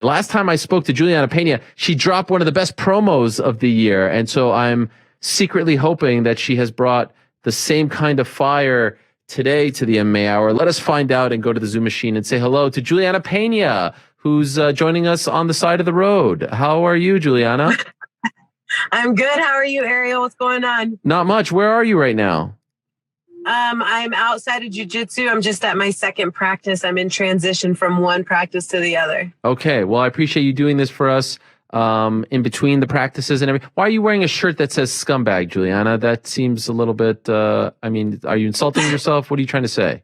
Last time I spoke to Julianna Pena, she dropped one of the best promos of the year. And so I'm secretly hoping that she has brought the same kind of fire today to the MMA Hour. Let us find out and go to the Zoom machine and say hello to Julianna Pena, who's joining us on the side of the road. How are you, Julianna? I'm good. How are you, Ariel? What's going on? Not much. Where are you right now? I'm outside of jiu-jitsu. I'm just at my second practice. I'm in transition from one practice to the other. Okay. Well, I appreciate you doing this for us in between the practices and everything. Why are you wearing a shirt that says scumbag, Julianna? That seems a little bit, are you insulting yourself? What are you trying to say?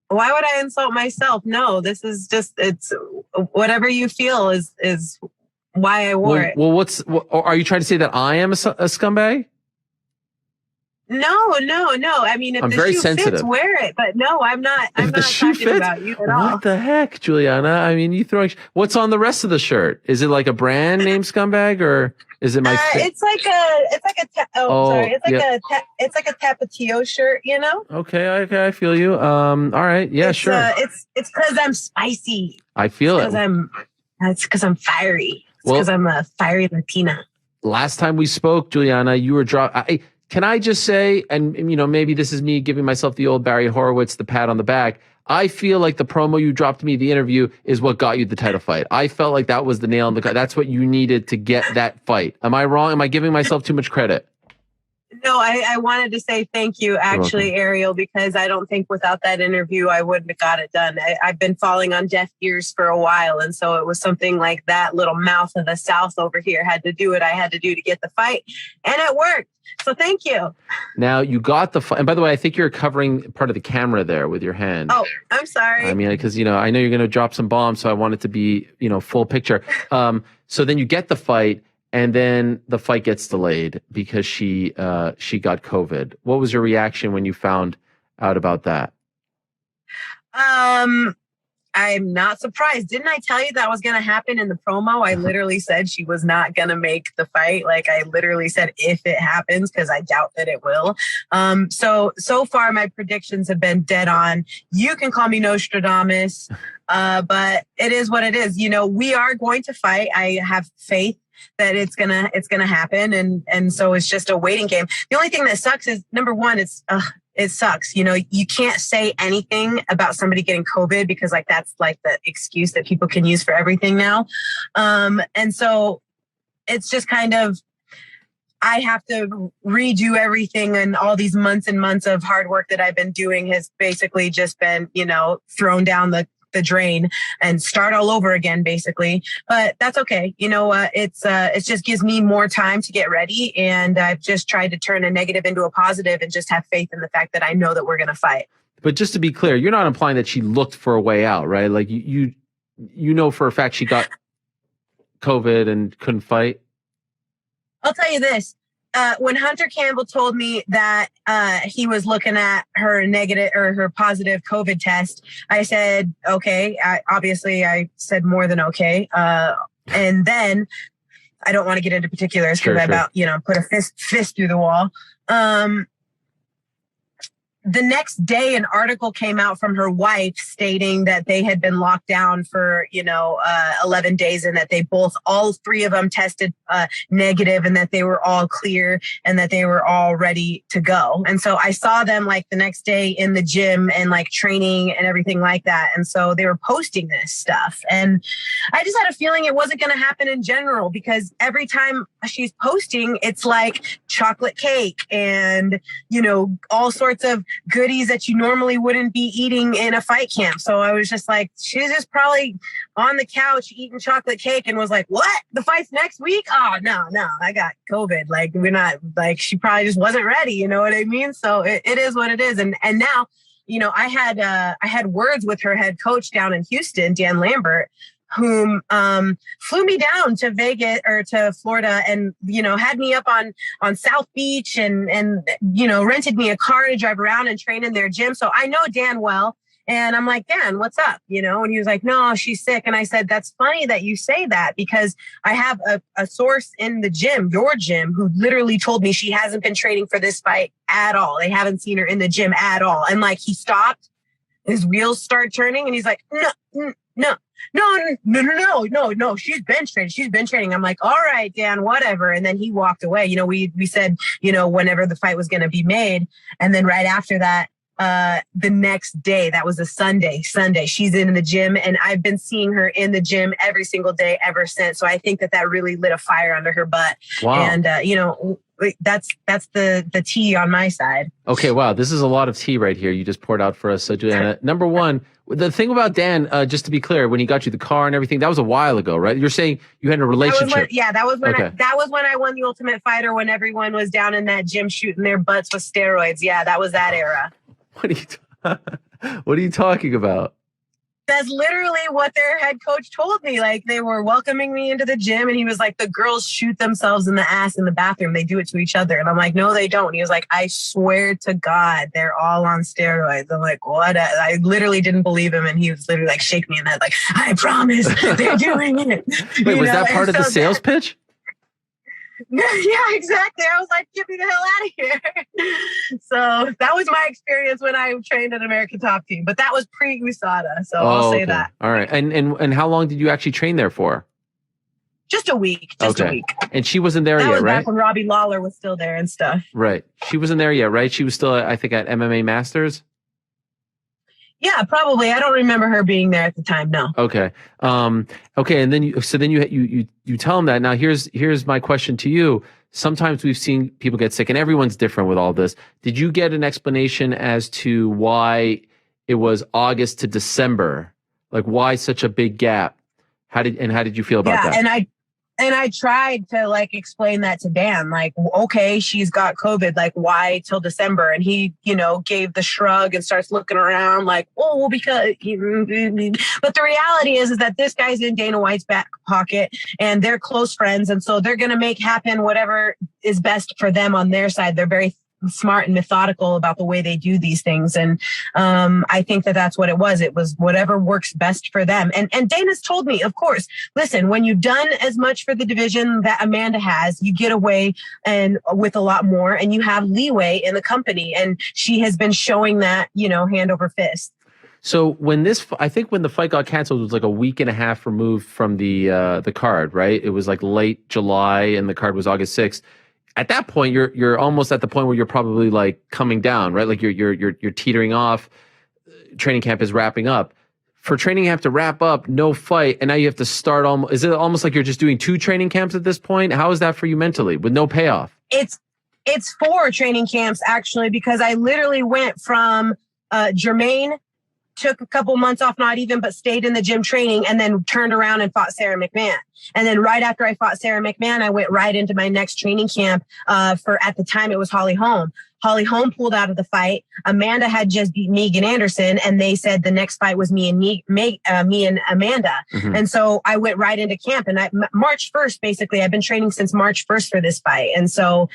Why would I insult myself? No, this is just, it's whatever you feel is why I wore it. Well, are you trying to say that I am a scumbag? No. I mean, if I'm the very shoe sensitive. fits, wear it. But no, I'm not talking about you at all. What the heck, Julianna? I mean, what's on the rest of the shirt? Is it like a brand name scumbag, or is it my fit? It's like a Tapatio shirt, you know? Okay, I feel you. All right, yeah, sure. It's because I'm spicy. I feel it. It's because I'm fiery. It's because I'm a fiery Latina. Last time we spoke, Julianna, you were can I just say, and maybe this is me giving myself the old Barry Horowitz, the pat on the back. I feel like the promo you dropped me, the interview, is what got you the title fight. I felt like that was the nail in the coffin. That's what you needed to get that fight. Am I wrong? Am I giving myself too much credit? No, I wanted to say thank you, actually, Ariel, because I don't think without that interview, I wouldn't have got it done. I've been falling on deaf ears for a while. And so it was something like that little mouth of the South over here had to do what I had to do to get the fight. And it worked. So thank you. Now you got the fight. And by the way, I think you're covering part of the camera there with your hand. Oh, I'm sorry. I mean, because, I know you're going to drop some bombs. So I want it to be, full picture. So then you get the fight. And then the fight gets delayed because she got COVID. What was your reaction when you found out about that? I'm not surprised. Didn't I tell you that was going to happen in the promo? I literally said she was not going to make the fight. Like, I literally said if it happens, because I doubt that it will. So far my predictions have been dead on. You can call me Nostradamus, but it is what it is. We are going to fight. I have faith that it's gonna happen, and so it's just a waiting game. The only thing that sucks is, number one, it sucks. You can't say anything about somebody getting COVID because that's like the excuse that people can use for everything now. And so it's just kind of, I have to redo everything, and all these months and months of hard work that I've been doing has basically just been, thrown down the drain and start all over again, basically. But that's okay. You know what? It just gives me more time to get ready. And I've just tried to turn a negative into a positive and just have faith in the fact that I know that we're going to fight. But just to be clear, you're not implying that she looked for a way out, right? Like you know for a fact she got COVID and couldn't fight. I'll tell you this. When Hunter Campbell told me that he was looking at her negative or her positive COVID test, I said, okay. I said more than okay. And then I don't want to get into particulars because I about, put a fist through the wall. The next day, an article came out from her wife stating that they had been locked down for, 11 days, and that all three of them tested negative, and that they were all clear and that they were all ready to go. And so I saw them the next day in the gym and training and everything like that. And so they were posting this stuff. And I just had a feeling it wasn't going to happen in general, because every time she's posting, it's like chocolate cake and, all sorts of goodies that you normally wouldn't be eating in a fight camp. So I was just like, she's just probably on the couch eating chocolate cake and was like, what? The fight's next week? Oh, no, I got COVID. We're not, she probably just wasn't ready. You know what I mean? So it is what it is. And now, I had words with her head coach down in Houston, Dan Lambert, whom flew me down to Vegas or to Florida and, had me up on South Beach and rented me a car to drive around and train in their gym. So I know Dan well. And I'm like, Dan, what's up? And he was like, no, she's sick. And I said, that's funny that you say that, because I have a source in the gym, your gym, who literally told me she hasn't been training for this fight at all. They haven't seen her in the gym at all. And he stopped, his wheels start turning, and he's like, no. no. She's bench training. She's bench training. I'm like, all right, Dan, whatever. And then he walked away. You know, we said, you know, whenever the fight was going to be made. And then right after that, the next day, that was a Sunday, she's in the gym, and I've been seeing her in the gym every single day ever since. So I think that really lit a fire under her butt. Wow. And, you know, that's the tea on my side. Okay. Wow. This is a lot of tea right here. You just poured out for us. So Julianna, number one, the thing about Dan, just to be clear, when he got you the car and everything, that was a while ago, right? You're saying you had a relationship. That was when I won the Ultimate Fighter, when everyone was down in that gym shooting their butts with steroids. Yeah, that was that era. What are you talking about? That's literally what their head coach told me. Like, they were welcoming me into the gym, and he was like, the girls shoot themselves in the ass in the bathroom. They do it to each other. And I'm like, no, they don't. And he was like, I swear to God, they're all on steroids. I'm like, what? I literally didn't believe him. And he was literally like, shake me in the head, like, I promise they're doing it. Wait, was that part of the sales pitch? Yeah, exactly. I was like, get me the hell out of here. So that was my experience when I trained at American Top Team. But that was pre-USADA, so I'll say that. All right. And how long did you actually train there for? Just a week. A week. And she wasn't there yet, right? That was right? back when Robbie Lawler was still there and stuff. Right. She wasn't there yet, right? She was still, I think, at MMA Masters? Yeah, probably. I don't remember her being there at the time. No. Okay. Okay. And then you tell him that. Now here's my question to you. Sometimes we've seen people get sick, and everyone's different with all this. Did you get an explanation as to why it was August to December? Like, why such a big gap? How did you feel about that? And I tried to like explain that to Dan, like, okay, she's got COVID, like, why till December? And he, you know, gave the shrug and starts looking around like, oh, because, but the reality is that this guy's in Dana White's back pocket, and they're close friends. And so they're going to make happen whatever is best for them on their side. They're very smart and methodical about the way they do these things. And I think that that's what it was. It was whatever works best for them. And Dana's told me, of course, listen, when you've done as much for the division that Amanda has, you get away and with a lot more, and you have leeway in the company. And she has been showing that, you know, hand over fist. So I think when the fight got canceled, it was like a week and a half removed from the card, right? It was like late July, and the card was August 6th. At that point, you're almost at the point where you're probably like coming down, right? Like you're teetering off. Training camp is wrapping up. For training camp to wrap up, no fight, and now you have to start. Is it almost like you're just doing 2 training camps at this point? How is that for you mentally with no payoff? It's 4 training camps actually, because I literally went from Jermaine, took a couple months off, not even, but stayed in the gym training, and then turned around and fought Sarah McMahon. And then right after I fought Sarah McMahon, I went right into my next training camp for, at the time, it was Holly Holm. Holly Holm pulled out of the fight. Amanda had just beat Megan Anderson, and they said the next fight was me and Amanda. Mm-hmm. And so I went right into camp, and March 1st, basically, I've been training since March 1st for this fight. And so,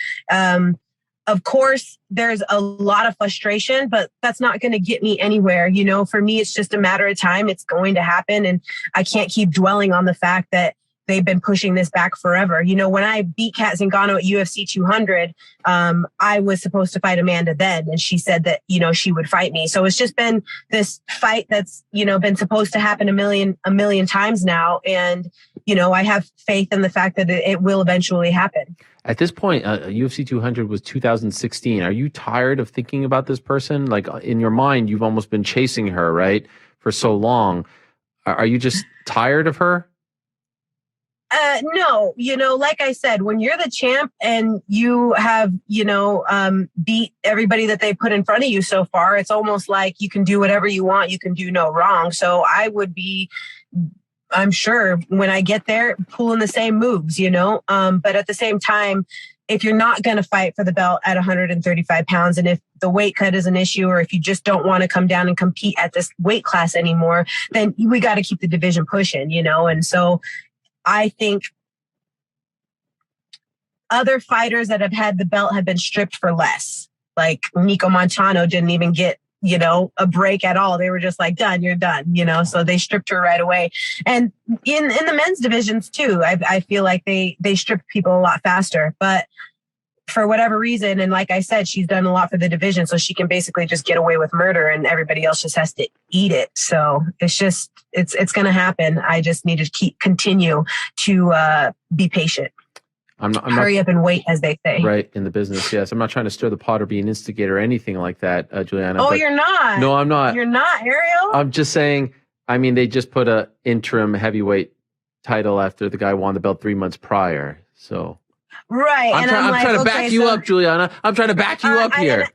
of course, there's a lot of frustration, but that's not going to get me anywhere. You know, for me, it's just a matter of time. It's going to happen. And I can't keep dwelling on the fact that they've been pushing this back forever. You know, when I beat Kat Zingano at UFC 200, I was supposed to fight Amanda then. And she said that, you know, she would fight me. So it's just been this fight that's, you know, been supposed to happen a million times now. And, you know, I have faith in the fact that it will eventually happen. At this point, UFC 200 was 2016. Are you tired of thinking about this person? Like, in your mind, you've almost been chasing her, right, for so long. Are you just tired of her? No, you know, like I said, when you're the champ and you have, you know, beat everybody that they put in front of you so far, it's almost like you can do whatever you want. You can do no wrong. So I would be, I'm sure when I get there, pulling the same moves, you know, but at the same time, if you're not going to fight for the belt at 135 pounds, and if the weight cut is an issue, or if you just don't want to come down and compete at this weight class anymore, then we got to keep the division pushing, you know? And so I think other fighters that have had the belt have been stripped for less. Like Nico Montano didn't even get, you know, a break at all. They were just like, done, you're done, you know, so they stripped her right away. And in the men's divisions too, I feel like they stripped people a lot faster. But for whatever reason, and like I said, she's done a lot for the division, so she can basically just get away with murder, and everybody else just has to eat it. So it's going to happen. I just need to continue to be patient. Hurry up and wait, as they say. Right, in the business, yes. I'm not trying to stir the pot or be an instigator or anything like that, Julianna. Oh, you're not? No, I'm not. You're not, Ariel? I'm just saying, I mean, they just put a interim heavyweight title after the guy won the belt 3 months prior. So, right. I'm trying to back you up, Julianna. I'm trying to back you up here.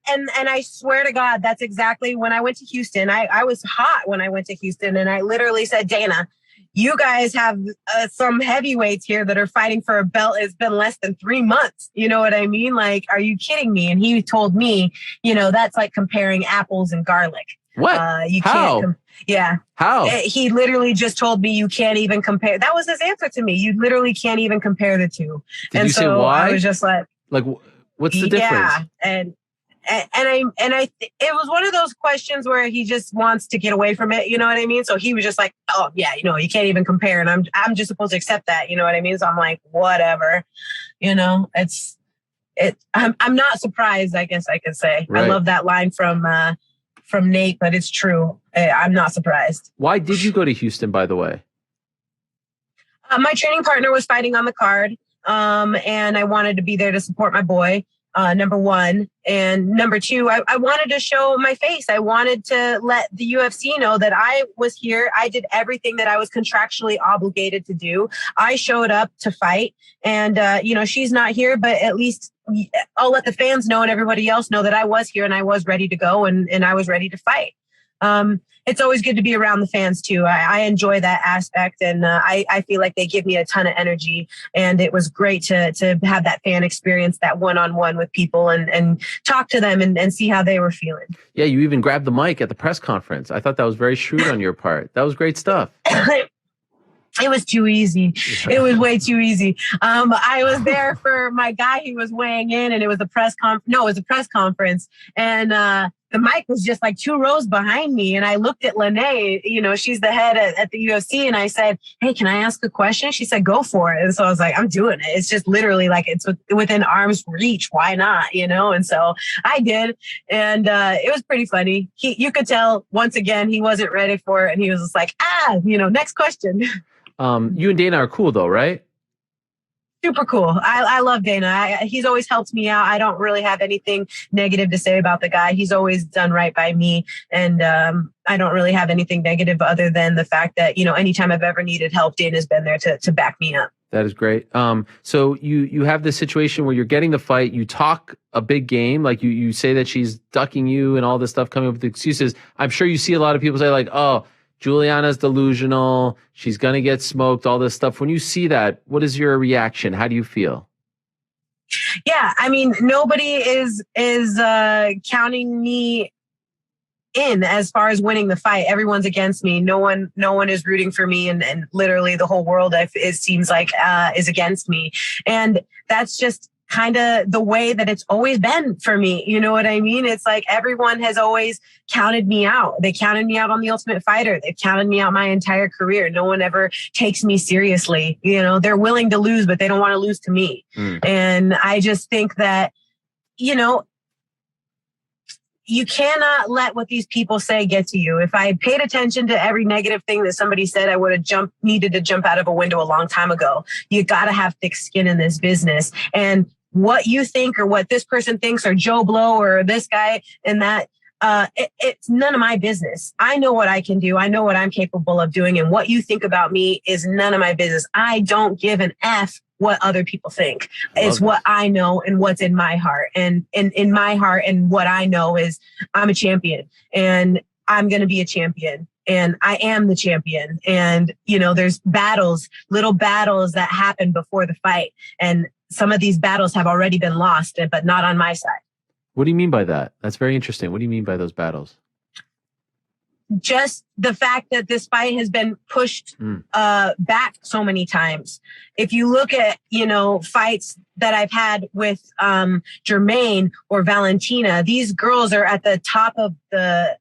And I swear to God, that's exactly when I went to Houston. I was hot when I went to Houston, and I literally said, Dana, you guys have some heavyweights here that are fighting for a belt. It's been less than 3 months. You know what I mean? Like, are you kidding me? And he told me, that's like comparing apples and garlic. What? You How? can't. Yeah. How? He literally just told me you can't even compare. That was his answer to me. You literally can't even compare the two. Did you say why? I was just like, what's the difference? Yeah. And it was one of those questions where he just wants to get away from it. You know what I mean? So he was just like, oh yeah, you can't even compare. And I'm just supposed to accept that. You know what I mean? So I'm like, whatever, I'm not surprised, I guess I could say. Right. I love that line from Nate, but it's true. I'm not surprised. Why did you go to Houston, by the way? My training partner was fighting on the card. And I wanted to be there to support my boy. Number one. And number two, I wanted to show my face. I wanted to let the UFC know that I was here. I did everything that I was contractually obligated to do. I showed up to fight, and, she's not here, but at least I'll let the fans know and everybody else know that I was here and I was ready to go and I was ready to fight. It's always good to be around the fans too. I enjoy that aspect, and I feel like they give me a ton of energy, and it was great to have that fan experience, that one-on-one with people and talk to them and see how they were feeling. Yeah, you even grabbed the mic at the press conference. I thought that was very shrewd on your part. That was great stuff. It was too easy. It was way too easy. I was there for my guy. He was weighing in, and it was a press conference. And the mic was just like 2 rows behind me. And I looked at Lene, she's the head at the UFC. And I said, hey, can I ask a question? She said, go for it. And so I was like, I'm doing it. It's just literally like it's within arm's reach. Why not? And so I did. And it was pretty funny. You could tell once again, he wasn't ready for it. And he was just like, next question. You and Dana are cool though, right? Super cool. I love Dana. He's always helped me out. I don't really have anything negative to say about the guy. He's always done right by me. And I don't really have anything negative other than the fact that, anytime I've ever needed help, Dana's been there to back me up. That is great. So you have this situation where you're getting the fight. You talk a big game. Like you say that she's ducking you and all this stuff, coming up with excuses. I'm sure you see a lot of people say like, oh, Julianna's delusional. She's going to get smoked, all this stuff. When you see that, what is your reaction? How do you feel? Yeah, I mean, nobody is counting me in as far as winning the fight. Everyone's against me. No one is rooting for me. And literally the whole world, it seems like, is against me. And that's just kind of the way that it's always been for me. You know what I mean? It's like everyone has always counted me out. They counted me out on The Ultimate Fighter. They've counted me out my entire career. No one ever takes me seriously. They're willing to lose, but they don't want to lose to me. And I just think that, you cannot let what these people say get to you. If I paid attention to every negative thing that somebody said, I would have needed to jump out of a window a long time ago. You got to have thick skin in this business. And what you think or what this person thinks or Joe Blow or this guy and that, it's none of my business. I know what I can do. I know what I'm capable of doing. And what you think about me is none of my business. I don't give an F what other people think. It's what I know and what's in my heart. And in my heart and what I know is I'm a champion and I'm going to be a champion. And I am the champion. And, there's little battles that happen before the fight. And some of these battles have already been lost, but not on my side. What do you mean by that? That's very interesting. What do you mean by those battles? Just the fact that this fight has been pushed back so many times. If you look at, fights that I've had with Jermaine or Valentina, these girls are at the top of the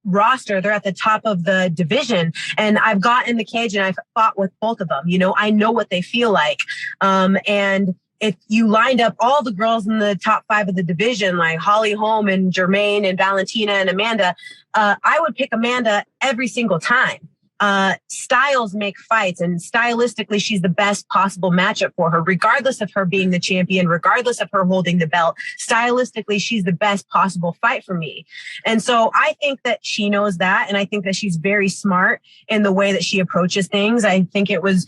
roster. They're at the top of the division. And I've got in the cage and I've fought with both of them. I know what they feel like. And if you lined up all the girls in the top 5 of the division, like Holly Holm and Jermaine and Valentina and Amanda, I would pick Amanda every single time. Styles make fights, and stylistically, she's the best possible matchup for her, regardless of her being the champion, regardless of her holding the belt. Stylistically, she's the best possible fight for me. And so I think that she knows that. And I think that she's very smart in the way that she approaches things. I think it was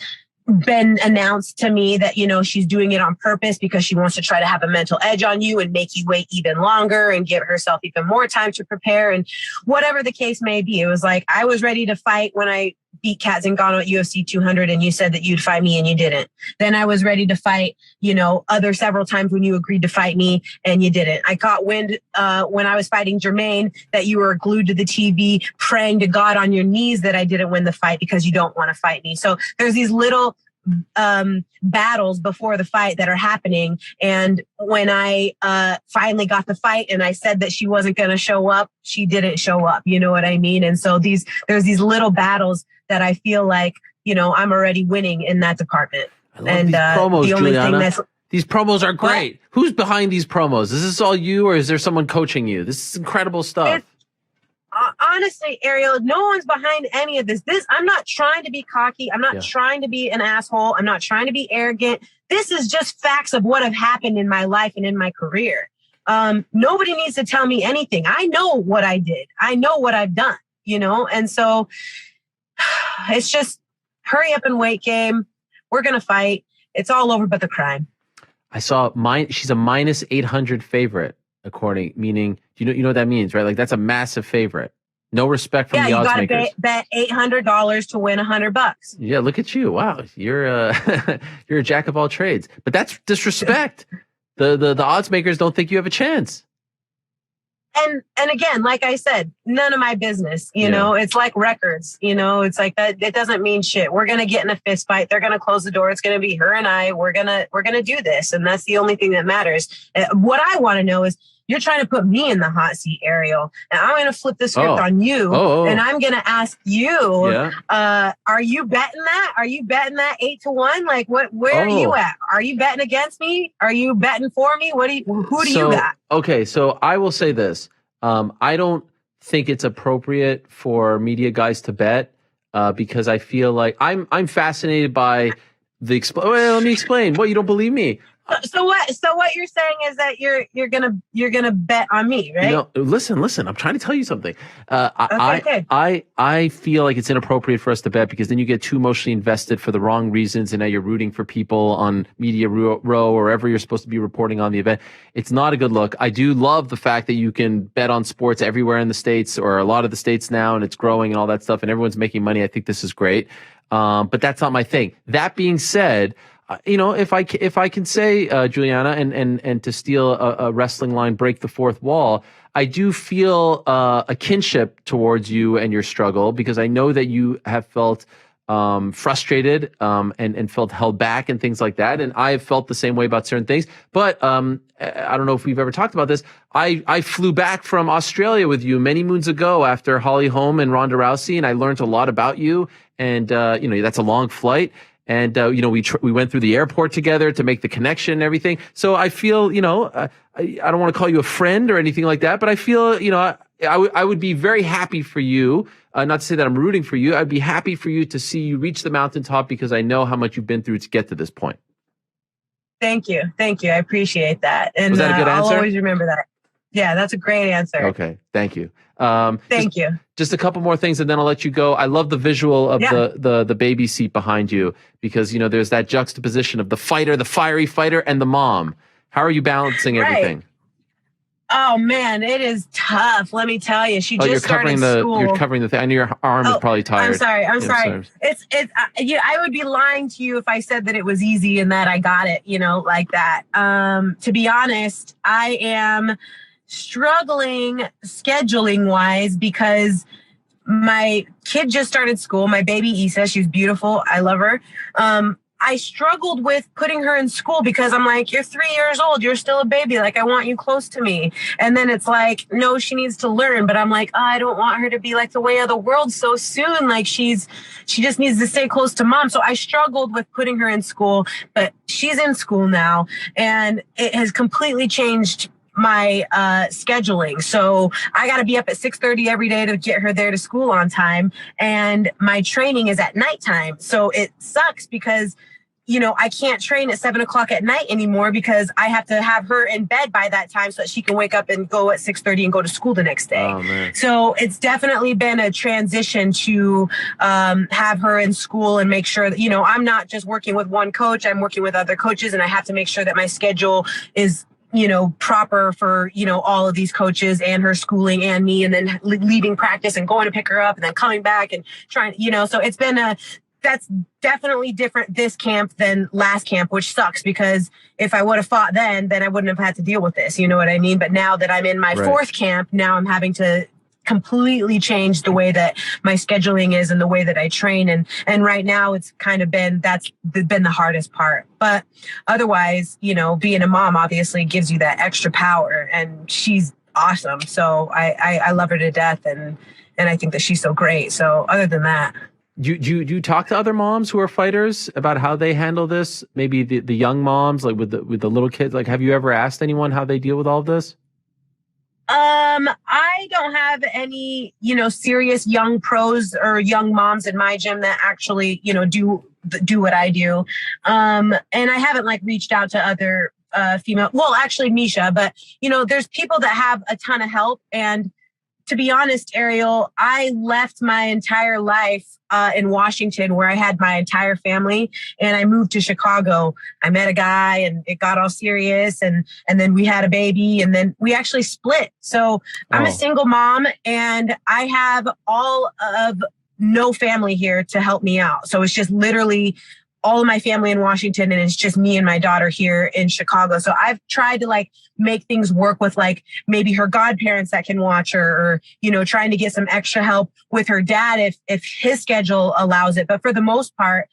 been announced to me that, she's doing it on purpose because she wants to try to have a mental edge on you and make you wait even longer and give herself even more time to prepare, and whatever the case may be. It was like, I was ready to fight when I beat Kat Zingano at UFC 200 and you said that you'd fight me and you didn't. Then I was ready to fight, other several times when you agreed to fight me and you didn't. I caught wind when I was fighting Jermaine that you were glued to the TV praying to God on your knees that I didn't win the fight because you don't want to fight me. So there's these little battles before the fight that are happening. And when I finally got the fight and I said that she wasn't going to show up, she didn't show up. You know what I mean? And so there's these little battles that I feel like, I'm already winning in that department. I love these promos, the only Juliana. These promos are great. What? Who's behind these promos? Is this all you, or is there someone coaching you? This is incredible stuff. Honestly, Ariel, no one's behind any of this. I'm not trying to be cocky. I'm not trying to be an asshole. I'm not trying to be arrogant. This is just facts of what have happened in my life and in my career. Nobody needs to tell me anything. I know what I did. I know what I've done, and so it's just hurry up and wait game. We're going to fight. It's all over but the crime. I saw she's a minus 800 favorite. Meaning, you know what that means, right? Like, that's a massive favorite. No respect from the odds makers. Yeah, you got to bet $800 to win $100. Yeah, look at you. Wow, you're a jack of all trades. But that's disrespect. The odds makers don't think you have a chance. And again, like I said, none of my business. You know, it's like records. It's like that. It doesn't mean shit. We're gonna get in a fist fight. They're gonna close the door. It's gonna be her and I. We're gonna do this, and that's the only thing that matters. What I want to know is, you're trying to put me in the hot seat, Ariel, and I'm going to flip the script on you, and I'm going to ask you, are you betting that? Are you betting that 8-1? Like, where are you at? Are you betting against me? Are you betting for me? Who do you got? Okay, so I will say this. I don't think it's appropriate for media guys to bet because I feel like I'm fascinated by let me explain. What, you don't believe me? So what you're saying is that you're gonna bet on me, right? Listen. I'm trying to tell you something. Okay. I feel like it's inappropriate for us to bet because then you get too emotionally invested for the wrong reasons, and now you're rooting for people on Media Row or wherever you're supposed to be reporting on the event. It's not a good look. I do love the fact that you can bet on sports everywhere in the States, or a lot of the states now, and it's growing and all that stuff, and everyone's making money. I think this is great. But that's not my thing. That being said, if I can say, Juliana, and to steal a wrestling line, break the fourth wall, I do feel a kinship towards you and your struggle, because I know that you have felt frustrated and felt held back and things like that. And I have felt the same way about certain things. But I don't know if we've ever talked about this. I flew back from Australia with you many moons ago after Holly Holm and Ronda Rousey, and I learned a lot about you. And that's a long flight. And, we went through the airport together to make the connection and everything. So I feel, I don't want to call you a friend or anything like that, but I feel, I would be very happy for you. Not to say that I'm rooting for you. I'd be happy for you to see you reach the mountaintop, because I know how much you've been through to get to this point. Thank you. I appreciate that. And was that a good answer? I'll always remember that. Yeah, that's a great answer. Okay. Thank you. Thank you. Just a couple more things and then I'll let you go. I love the visual of the baby seat behind you, because, there's that juxtaposition of the fighter, the fiery fighter, and the mom. How are you balancing everything? Oh man, it is tough. Let me tell you. She just started school. You're covering the thing. I know your arm is probably tired. I'm sorry. It's I would be lying to you if I said that it was easy and that I got it, like that. To be honest, I am struggling scheduling wise, because my kid just started school. My baby Issa, she's beautiful. I love her. I struggled with putting her in school because I'm like, you're 3 years old. You're still a baby. Like, I want you close to me. And then it's like, no, she needs to learn. But I'm like, oh, I don't want her to be like the way of the world so soon. Like she just needs to stay close to mom. So I struggled with putting her in school, but she's in school now, and it has completely changed my scheduling. So I got to be up at 6:30 every day to get her there to school on time. And my training is at nighttime. So it sucks because, I can't train at 7 o'clock at night anymore because I have to have her in bed by that time so that she can wake up and go at 6:30 and go to school the next day. Oh, man. So it's definitely been a transition to have her in school and make sure that, I'm not just working with one coach, I'm working with other coaches, and I have to make sure that my schedule is proper for, all of these coaches and her schooling and me, and then leaving practice and going to pick her up and then coming back and trying, so it's been that's definitely different this camp than last camp, which sucks because if I would have fought then I wouldn't have had to deal with this. You know what I mean? But now that I'm in my fourth camp, now I'm having to completely change the way that my scheduling is and the way that I train. And right now it's kind of that's been the hardest part. But otherwise, being a mom obviously gives you that extra power, and she's awesome. So I love her to death, and I think that she's so great. So other than that. Do you talk to other moms who are fighters about how they handle this? Maybe the young moms, like with the little kids. Like, have you ever asked anyone how they deal with all of this? I don't have any, serious young pros or young moms in my gym that actually, do what I do. And I haven't reached out to other female, well, actually Misha, but there's people that have a ton of help. And to be honest, Ariel, I left my entire life in Washington where I had my entire family, and I moved to Chicago. I met a guy and it got all serious, and then we had a baby, and then we actually split. So I'm a single mom, and I have all of no family here to help me out. So it's just literally all of my family in Washington, and it's just me and my daughter here in Chicago. So I've tried to make things work with maybe her godparents that can watch her, or, trying to get some extra help with her dad if his schedule allows it. But for the most part,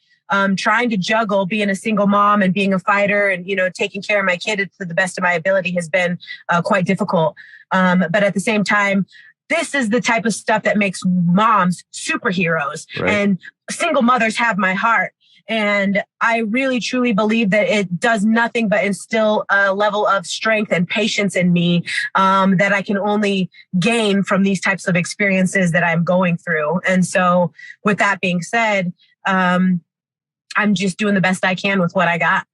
trying to juggle being a single mom and being a fighter and, taking care of my kid to the best of my ability has been quite difficult. But at the same time, this is the type of stuff that makes moms superheroes, and single mothers have my heart. And I really, truly believe that it does nothing but instill a level of strength and patience in me that I can only gain from these types of experiences that I'm going through. And so with that being said, I'm just doing the best I can with what I got.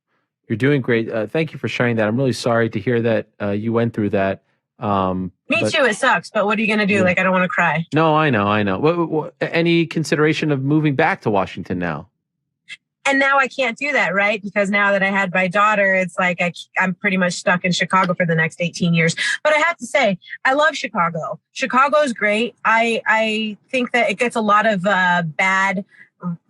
You're doing great. Thank you for sharing that. I'm really sorry to hear that you went through that. Me too. It sucks. But what are you going to do? I don't want to cry. No, I know. Any consideration of moving back to Washington now? And now I can't do that, right? Because now that I had my daughter, it's I'm pretty much stuck in Chicago for the next 18 years. But I have to say, I love Chicago. Chicago is great. I think that it gets a lot of bad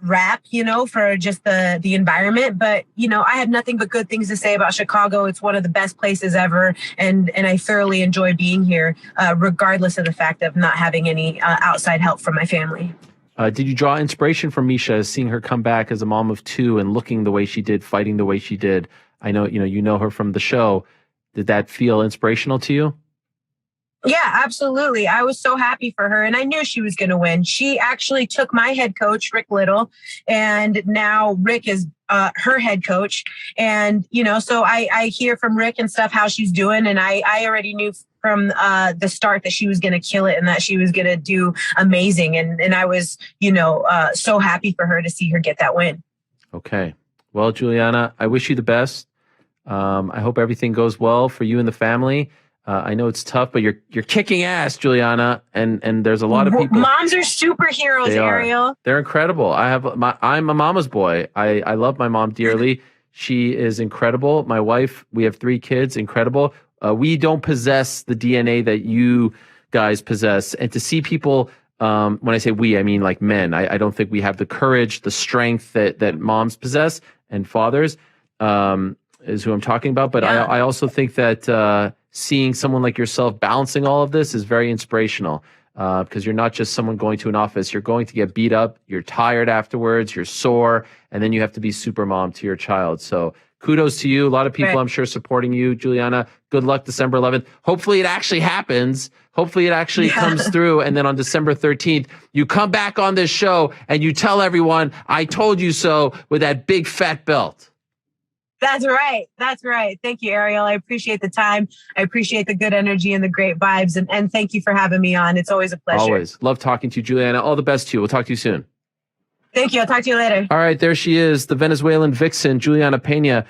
rap, for just the environment. But, I have nothing but good things to say about Chicago. It's one of the best places ever. And I thoroughly enjoy being here, regardless of the fact of not having any outside help from my family. Did you draw inspiration from Misha, seeing her come back as a mom of two and looking the way she did, fighting the way she did? I know, you know her from the show. Did that feel inspirational to you? Yeah, absolutely. I was so happy for her, and I knew she was going to win. She actually took my head coach, Rick Little, and now Rick is her head coach. And, so I hear from Rick and stuff how she's doing, and I already knew from the start that she was going to kill it and that she was going to do amazing. And I was, so happy for her to see her get that win. Okay. Well, Julianna, I wish you the best. I hope everything goes well for you and the family. I know it's tough, but you're kicking ass, Julianna, and there's a lot of people. Moms are superheroes, Ariel. They're incredible. I'm a mama's boy. I love my mom dearly. She is incredible. My wife, we have 3 kids, incredible. We don't possess the DNA that you guys possess. And to see people, when I say we, I mean like men. I don't think we have the courage, the strength that moms possess, and fathers is who I'm talking about. But yeah. I also think that seeing someone like yourself balancing all of this is very inspirational, because you're not just someone going to an office. You're going to get beat up. You're tired afterwards. You're sore. and then you have to be super mom to your child. So kudos to you. A lot of people, I'm sure, supporting you, Julianna. Good luck December 11th. Hopefully it actually happens. Hopefully it actually comes through. And then on December 13th, you come back on this show and you tell everyone, I told you so, with that big fat belt. That's right. That's right. Thank you, Ariel. I appreciate the time. I appreciate the good energy and the great vibes. And thank you for having me on. It's always a pleasure. Always. Love talking to you, Julianna. All the best to you. We'll talk to you soon. Thank you. I'll talk to you later. All right, there she is, the Venezuelan vixen, Julianna Pena.